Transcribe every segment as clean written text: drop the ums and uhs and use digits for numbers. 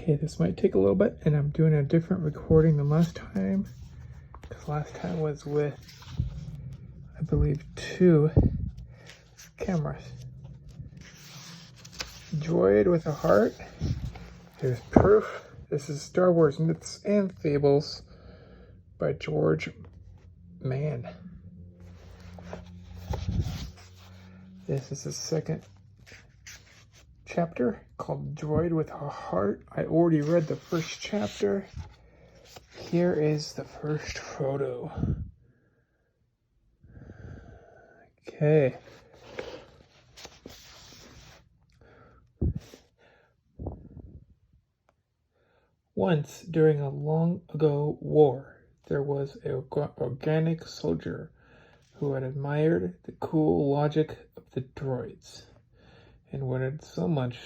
Okay, this might take a little bit, and I'm doing a different recording than last time, because last time was with, I believe, 2 cameras. Droid with a heart. Here's proof. This is Star Wars Myths and Fables by George Mann. This is the second chapter called Droid with a Heart. I already read the first chapter. Here is the first photo. Okay. Once, during a long ago war, there was an organic soldier who had admired the cool logic of the droids and wanted so much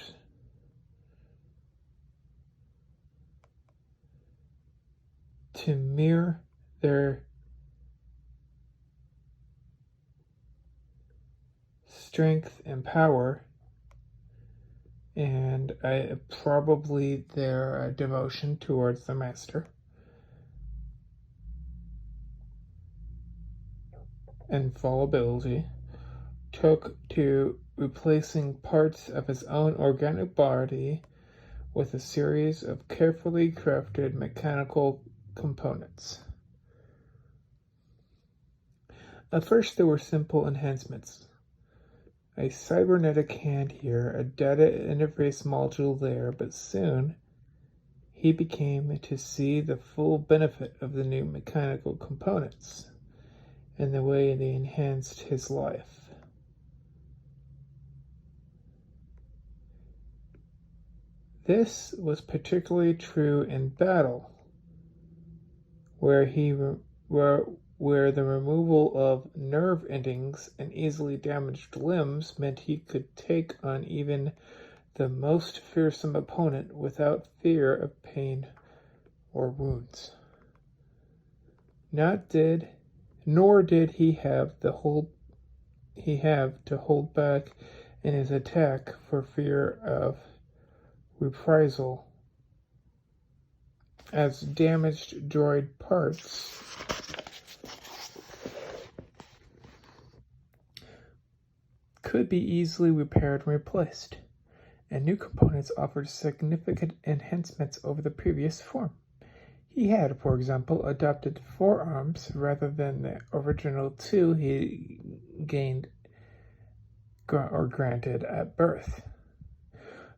to mirror their strength and power, and probably their devotion towards the master, and fallibility, took to replacing parts of his own organic body with a series of carefully crafted mechanical components. At first, there were simple enhancements. A cybernetic hand here, a data interface module there, but soon he became to see the full benefit of the new mechanical components and the way they enhanced his life. This was particularly true in battle, where the removal of nerve endings and easily damaged limbs meant he could take on even the most fearsome opponent without fear of pain or wounds. Nor did he have to hold back in his attack for fear of reprisal, as damaged droid parts could be easily repaired and replaced, and new components offered significant enhancements over the previous form. He had, for example, adopted 4 arms rather than the original 2 he gained or granted at birth.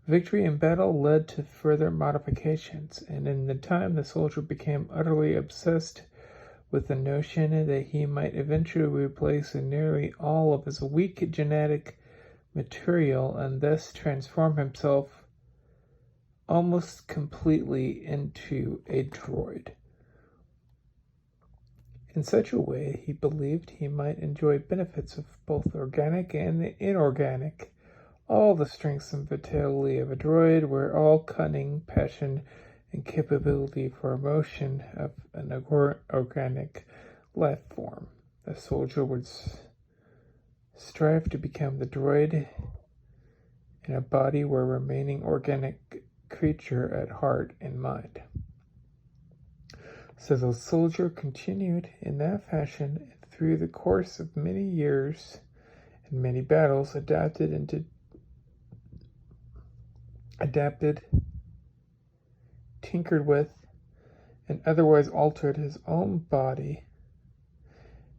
Victory in battle led to further modifications, and in the time the soldier became utterly obsessed with the notion that he might eventually replace nearly all of his weak genetic material and thus transform himself almost completely into a droid. In such a way, he believed he might enjoy benefits of both organic and inorganic. All the strengths and vitality of a droid were all cunning, passion, and capability for emotion of an organic life form. The soldier would strive to become the droid in a body where remaining organic creature at heart and mind. So the soldier continued in that fashion, and through the course of many years and many battles, tinkered with, and otherwise altered his own body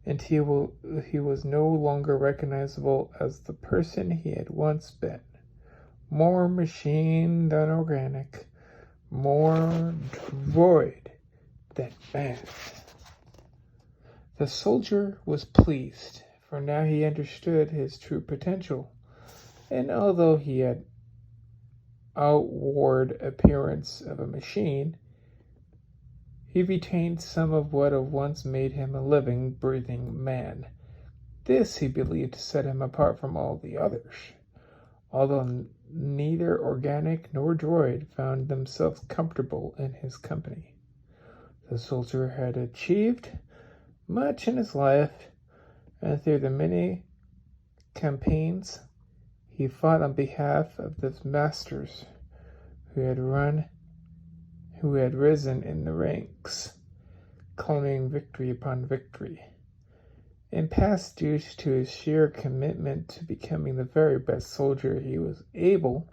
until he was no longer recognizable as the person he had once been. More machine than organic, more droid than man. The soldier was pleased, for now he understood his true potential, and although he had outward appearance of a machine, he retained some of what had once made him a living, breathing man. This, he believed, set him apart from all the others, although neither organic nor droid found themselves comfortable in his company. The soldier had achieved much in his life, and through the many campaigns he fought on behalf of the masters who had run who had risen in the ranks, claiming victory upon victory. In past, due to his sheer commitment to becoming the very best soldier he was able,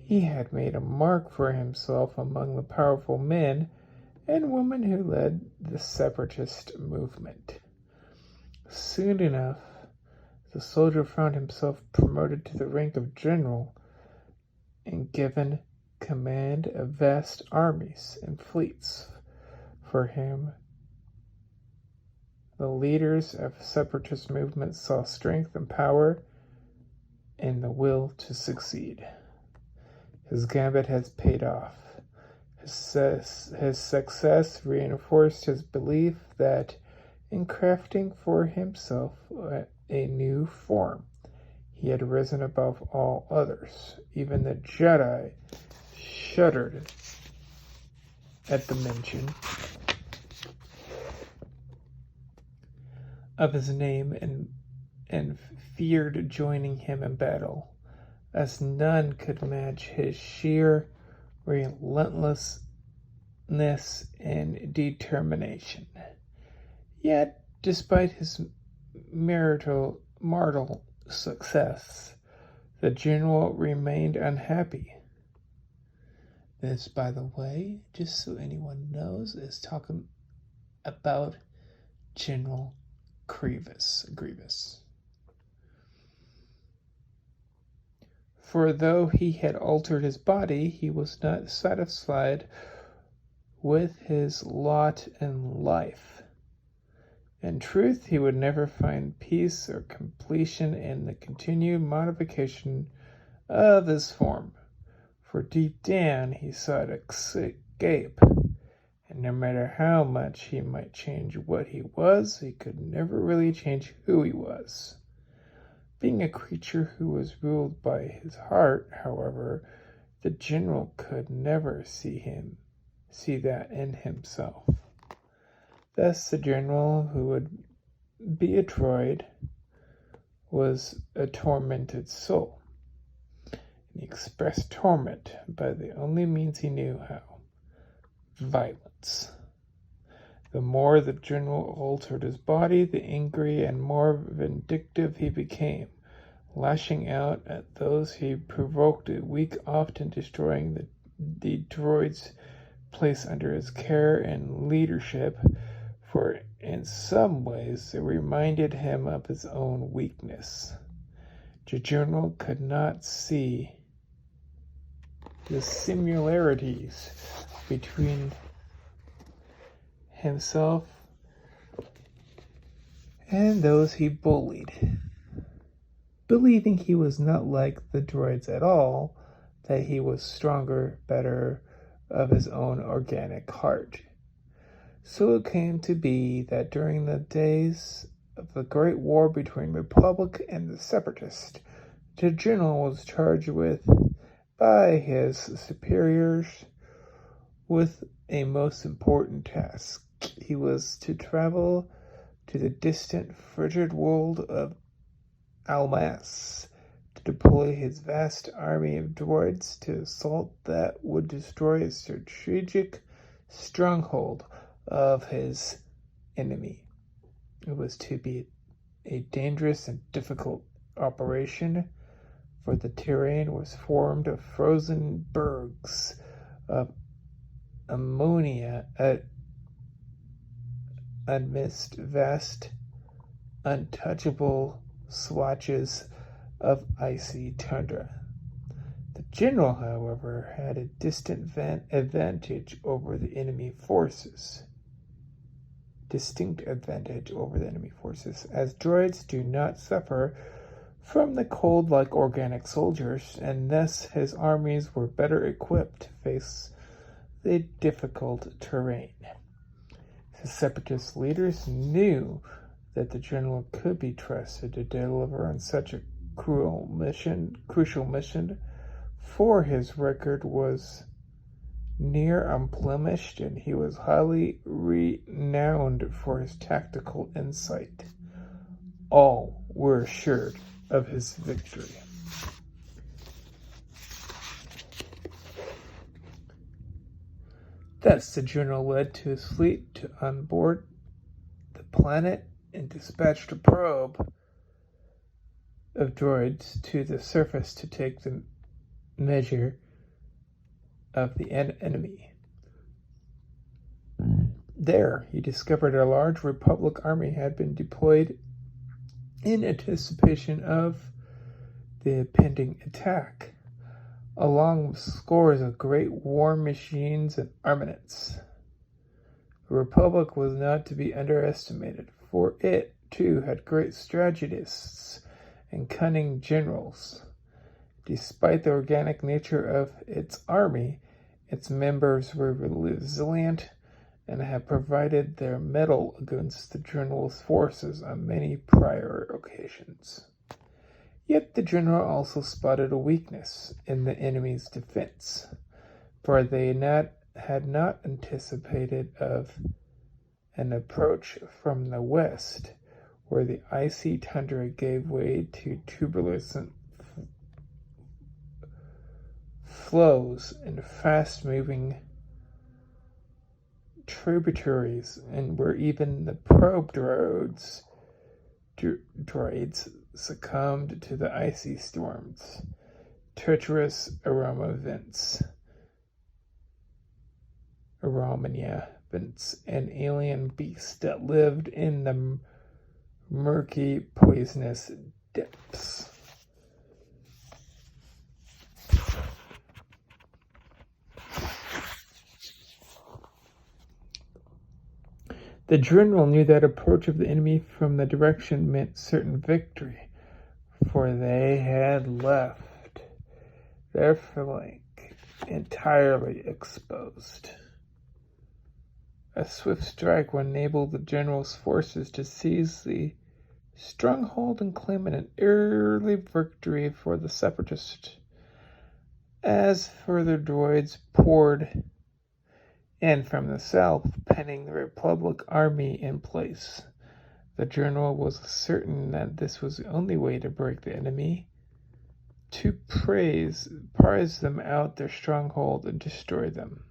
he had made a mark for himself among the powerful men and women who led the separatist movement. Soon enough, the soldier found himself promoted to the rank of general and given command of vast armies and fleets. For him, the leaders of separatist movements saw strength and power and the will to succeed. His gambit has paid off. His success reinforced his belief that in crafting for himself a new form, he had risen above all others. Even the Jedi shuddered at the mention of his name and feared joining him in battle, as none could match his sheer relentlessness and determination. Yet, despite his marital success, the general remained unhappy. This, by the way, just so anyone knows, is talking about General Grieves. For though he had altered his body, he was not satisfied with his lot in life. In truth, he would never find peace or completion in the continued modification of his form, for deep down he sought escape, and no matter how much he might change what he was, he could never really change who he was. Being a creature who was ruled by his heart, however, the general could never see that in himself. Thus, the general, who would be a droid, was a tormented soul. And he expressed torment by the only means he knew how: violence. The more the general altered his body, the angrier and more vindictive he became, lashing out at those he provoked a weak, often destroying the droids placed under his care and leadership, for in some ways it reminded him of his own weakness. The general could not see the similarities between himself and those he bullied, believing he was not like the droids at all, that he was stronger, better, of his own organic heart. So it came to be that during the days of the Great War between Republic and the Separatists, the general was charged with, by his superiors, with a most important task. He was to travel to the distant frigid world of Almas, to deploy his vast army of droids to assault that would destroy a strategic stronghold of his enemy. It was to be a dangerous and difficult operation, for the terrain was formed of frozen bergs of ammonia amidst vast, untouchable swatches of icy tundra. The general, however, had a distinct advantage over the enemy forces, as droids do not suffer from the cold like organic soldiers, and thus his armies were better equipped to face the difficult terrain. The separatist leaders knew that the general could be trusted to deliver on such a crucial mission, for his record was near unblemished, and he was highly renowned for his tactical insight. All were assured of his victory. Thus, the general led to his fleet to onboard the planet and dispatched a probe of droids to the surface to take the measure of the enemy. There, he discovered a large Republic army had been deployed in anticipation of the impending attack, along with scores of great war machines and armaments. The Republic was not to be underestimated, for it, too, had great strategists and cunning generals. Despite the organic nature of its army, its members were resilient and had provided their mettle against the general's forces on many prior occasions. Yet the general also spotted a weakness in the enemy's defense, for they had not anticipated of an approach from the west, where the icy tundra gave way to turbulent flows and fast-moving tributaries, and where even the probe droids succumbed to the icy storms, treacherous aroma vents, and alien beasts that lived in the murky, poisonous depths. The general knew that approach of the enemy from the direction meant certain victory, for they had left their flank entirely exposed. A swift strike would enable the general's forces to seize the stronghold and claim an early victory for the separatists. As further droids poured in from the south, penning the Republic army in place, the general was certain that this was the only way to break the enemy, to prize them out their stronghold and destroy them.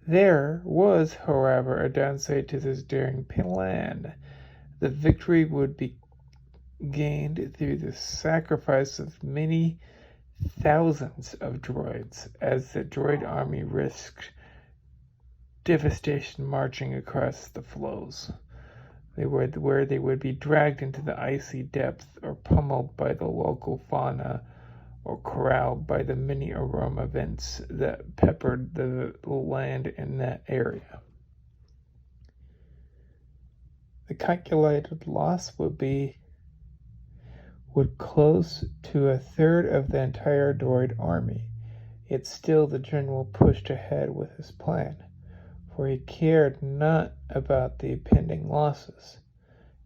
There was, however, a downside to this daring plan. The victory would be gained through the sacrifice of many thousands of droids, as the droid army risked devastation marching across the flows, where they would be dragged into the icy depths or pummeled by the local fauna or corralled by the many aroma vents that peppered the land in that area. The calculated loss would close to a third of the entire droid army. Yet still the general pushed ahead with his plan, for he cared not about the impending losses.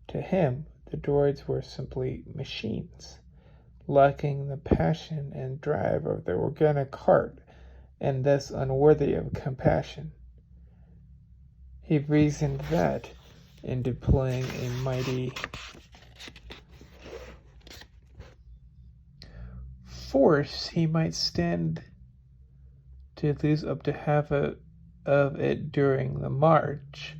To him, the droids were simply machines, lacking the passion and drive of their organic heart, and thus unworthy of compassion. He reasoned that, in deploying a mighty force, he might stand to lose up to half of it during the march,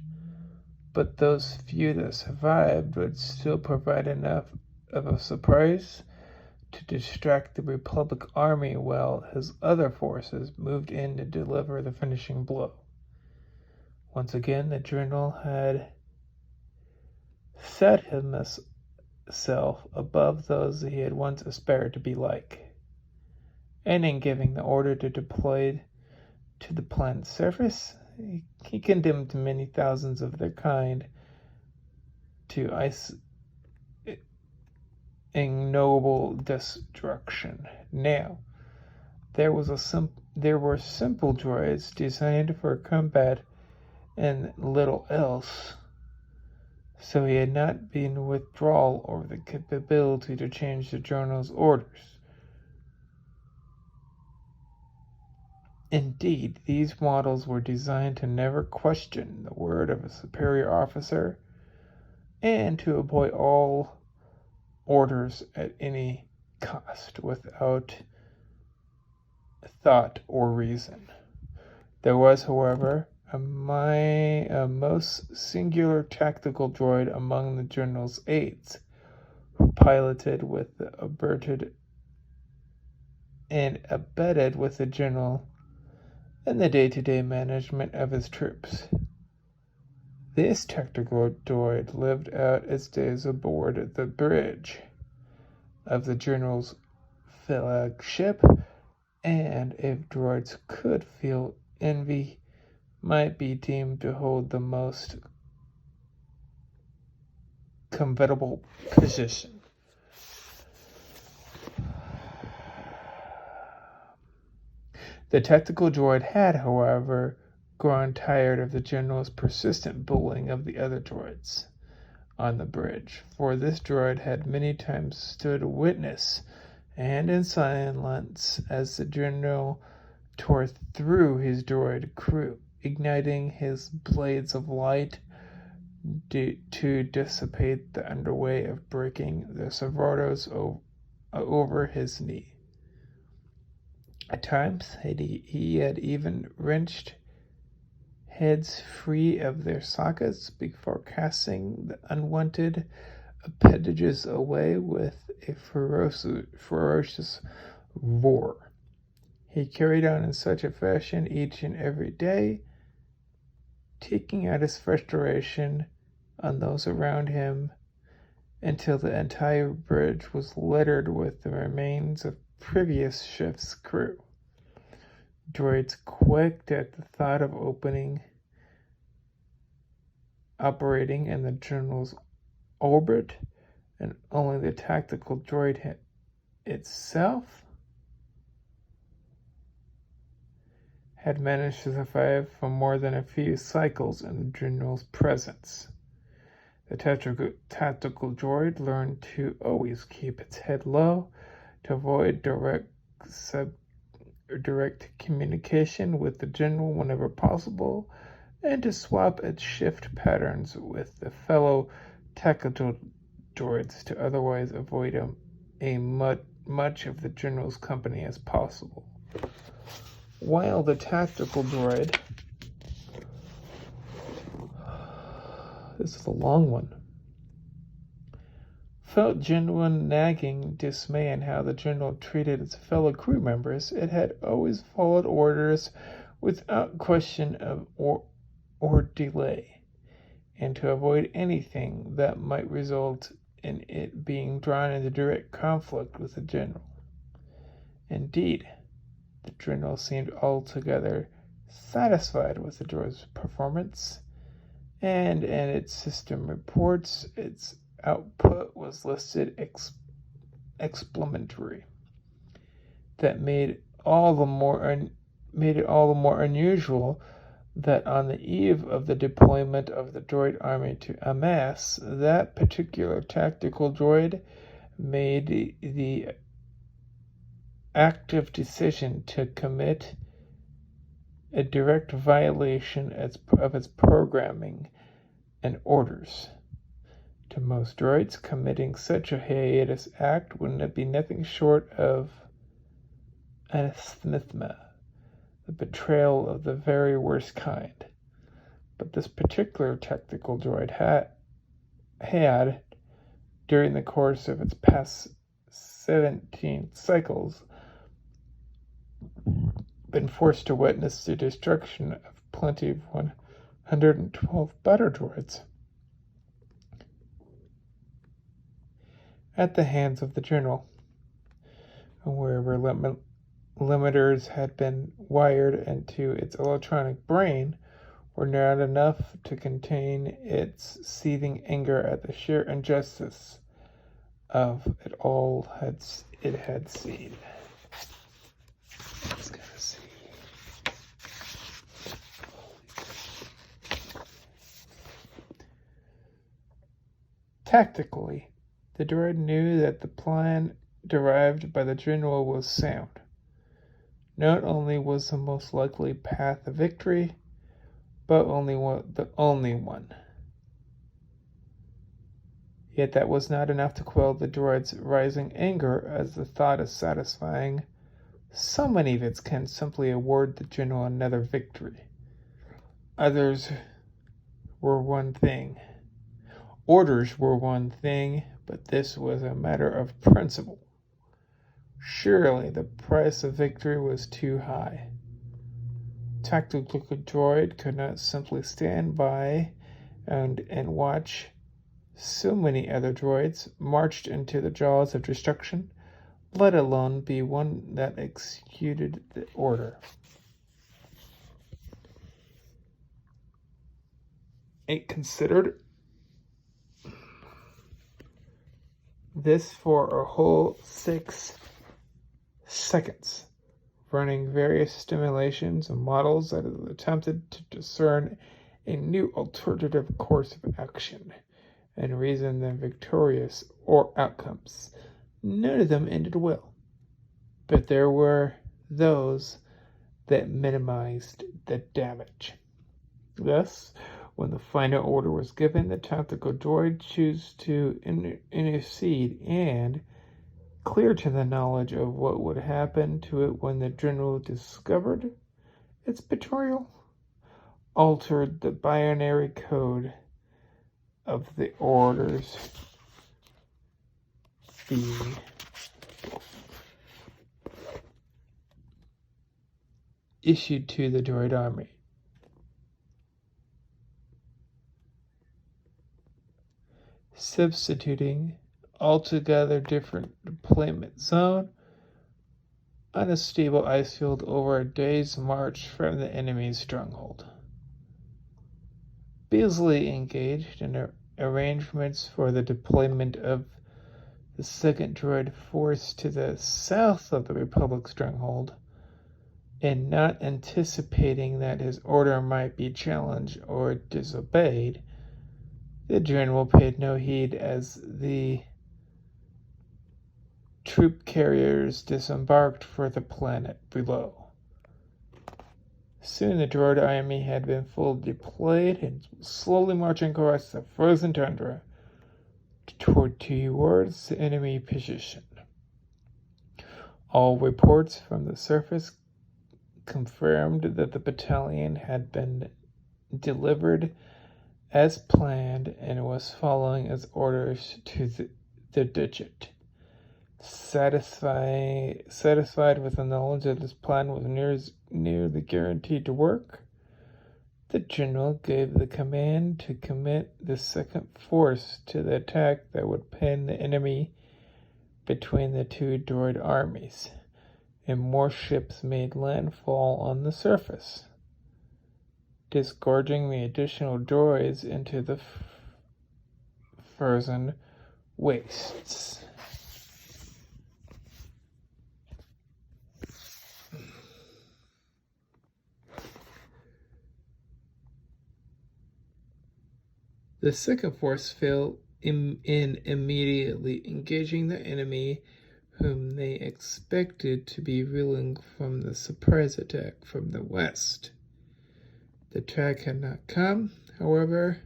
but those few that survived would still provide enough of a surprise to distract the Republic army while his other forces moved in to deliver the finishing blow. Once again, the general had set himself above those he had once aspired to be like, and in giving the order to deploy to the planet's surface, he condemned many thousands of their kind to ignoble destruction. Now, there were simple droids designed for combat and little else, so he had not been withdrawal or the capability to change the general's orders. Indeed, these models were designed to never question the word of a superior officer and to obey all orders at any cost without thought or reason. There was, however, a most singular tactical droid among the general's aides, who piloted with the aberted and abetted with the general in the day-to-day management of his troops. This tactical droid lived out its days aboard the bridge of the general's flagship, and if droids could feel envy, might be deemed to hold the most covetable position. The tactical droid had, however, grown tired of the general's persistent bullying of the other droids on the bridge, for this droid had many times stood witness and in silence as the general tore through his droid crew, igniting his blades of light to dissipate the underway of breaking the serratos over his knee. At times he had even wrenched heads free of their sockets before casting the unwanted appendages away with a ferocious roar. He carried on in such a fashion each and every day, taking out his frustration on those around him until the entire bridge was littered with the remains of previous ship's crew. Droids quaked at the thought of operating in the general's orbit, and only the tactical droid itself had managed to survive for more than a few cycles in the general's presence. The tactical droid learned to always keep its head low, to avoid direct communication with the general whenever possible, and to swap its shift patterns with the fellow tactical droids to otherwise avoid much of the general's company as possible. While the tactical droid, this is a long one, felt genuine nagging dismay in how the general treated its fellow crew members, it had always followed orders without question or delay, and to avoid anything that might result in it being drawn into direct conflict with the general. Indeed, the general seemed altogether satisfied with the droid's performance, and in its system reports, its output was listed explanatory. That made it all the more unusual that on the eve of the deployment of the droid army to Amass, that particular tactical droid made the active decision to commit a direct violation of its programming and orders. To most droids, committing such a hiatus act would be nothing short of anathema, the betrayal of the very worst kind. But this particular tactical droid had, during the course of its past 17 cycles, been forced to witness the destruction of plenty of 112 better droids at the hands of the general, and wherever limiters had been wired into its electronic brain were not enough to contain its seething anger at the sheer injustice of it all it had seen. Let's go see. Tactically, the droid knew that the plan derived by the general was sound. Not only was the most likely path of victory, but the only one. Yet that was not enough to quell the droid's rising anger as the thought of satisfying Some units can simply award the general another victory. Others were one thing. Orders were one thing, but this was a matter of principle. Surely the price of victory was too high. Tactical droid could not simply stand by and watch so many other droids marched into the jaws of destruction, let alone be one that executed the order. It considered this for a whole 6 seconds, running various simulations and models that attempted to discern a new alternative course of action and reason them victorious or outcomes. None of them ended well, but there were those that minimized the damage. Thus, when the final order was given, the tactical droid chose to intercede and, clear to the knowledge of what would happen to it when the general discovered its betrayal, altered the binary code of the orders being issued to the droid army. Substituting altogether different deployment zone on a stable ice field over a day's march from the enemy's stronghold. Busily engaged in arrangements for the deployment of the second droid force to the south of the Republic stronghold, and not anticipating that his order might be challenged or disobeyed, the general paid no heed as the troop carriers disembarked for the planet below. Soon the droid army had been fully deployed and slowly marching across the frozen tundra towards the enemy position. All reports from the surface confirmed that the battalion had been delivered as planned and was following its orders to the digit. Satisfied with the knowledge that this plan was nearly guaranteed to work, the general gave the command to commit the second force to the attack that would pin the enemy between the two droid armies, and more ships made landfall on the surface, disgorging the additional droids into the frozen wastes. The second force fell in immediately, engaging the enemy, whom they expected to be reeling from the surprise attack from the west. The attack had not come, however,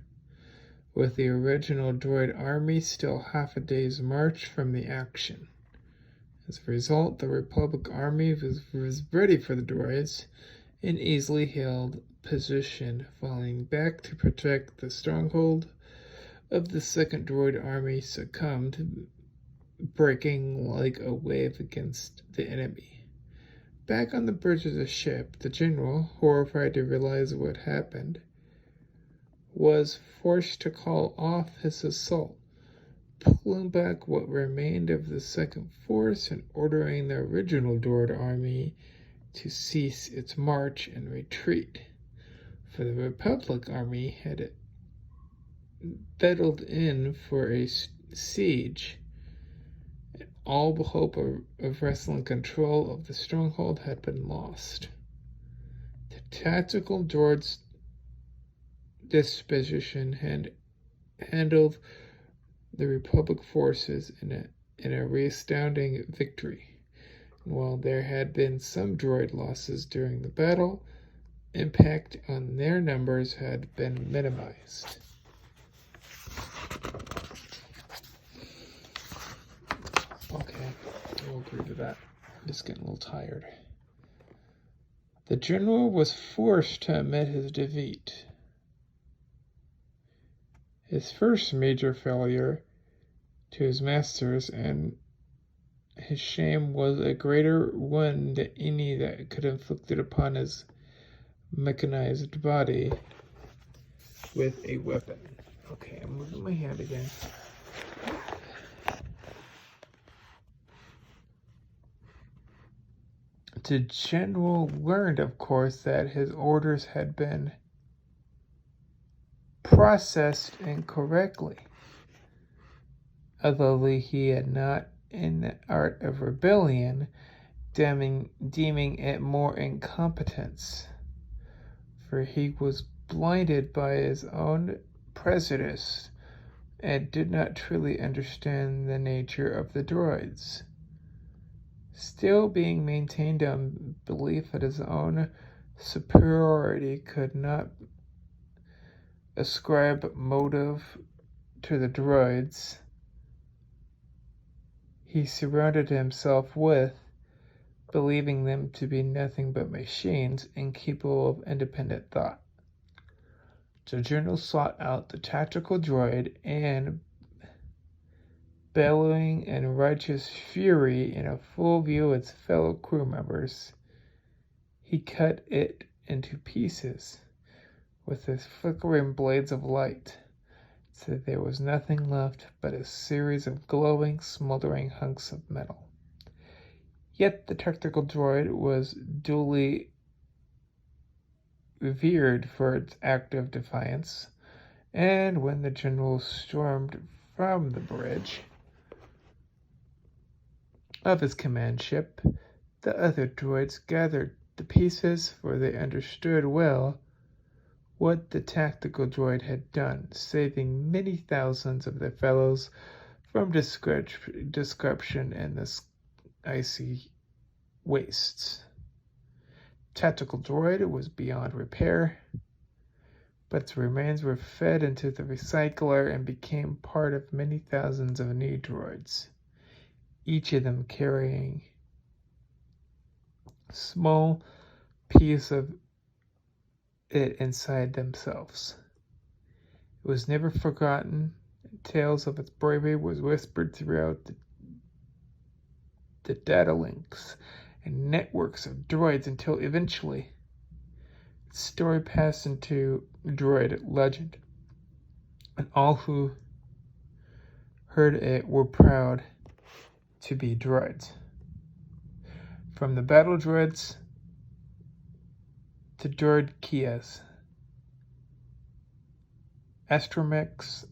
with the original droid army still half a day's march from the action. As a result, the Republic army was ready for the droids and easily held position, falling back to protect the stronghold of the second droid army succumbed, breaking like a wave against the enemy. Back on the bridge of the ship, the general, horrified to realize what happened, was forced to call off his assault, pulling back what remained of the second force and ordering the original droid army to cease its march and retreat. For the Republic army had settled in for a siege, and all hope of wresting control of the stronghold had been lost. The tactical droid's disposition had handled the Republic forces in a resounding victory. While there had been some droid losses during the battle, impact on their numbers had been minimized. Okay, I'll agree to that. Just getting a little tired. The general was forced to admit his defeat. His first major failure to his masters, and his shame was a greater one than any that could inflicted upon his mechanized body with a weapon. Okay, I'm moving my hand again. The general learned, of course, that his orders had been processed incorrectly, although he had not, in the art of rebellion, deeming it more incompetence, for he was blinded by his own prejudice and did not truly understand the nature of the droids. Still being maintained on belief that his own superiority could not ascribe motive to the droids, he surrounded himself with, believing them to be nothing but machines incapable of independent thought. The general sought out the tactical droid and, bellowing in righteous fury in a full view of its fellow crew members, he cut it into pieces with his flickering blades of light, so that there was nothing left but a series of glowing, smoldering hunks of metal. Yet the tactical droid was duly revered for its act of defiance, and when the general stormed from the bridge of his command ship, the other droids gathered the pieces, for they understood well what the tactical droid had done, saving many thousands of their fellows from destruction in the icy wastes. Tactical droid was beyond repair, but its remains were fed into the recycler and became part of many thousands of new droids, each of them carrying a small piece of it inside themselves. It was never forgotten, and tales of its bravery was whispered throughout the data links and networks of droids until eventually its story passed into droid legend, and all who heard it were proud to be droids. From the battle droids to droid Kias, astromechs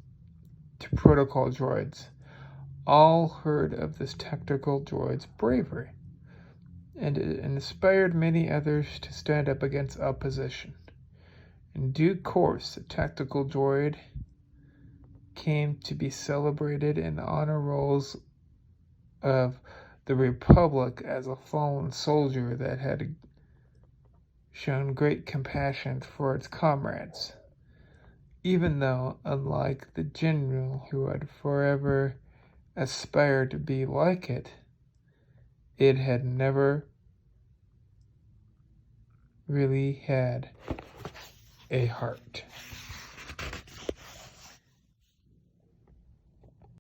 to protocol droids, all heard of this tactical droid's bravery, and it inspired many others to stand up against opposition. In due course, the tactical droid came to be celebrated in the honor rolls of the Republic as a fallen soldier that had shown great compassion for its comrades, even though, unlike the general who had forever aspired to be like it, it had never really had a heart.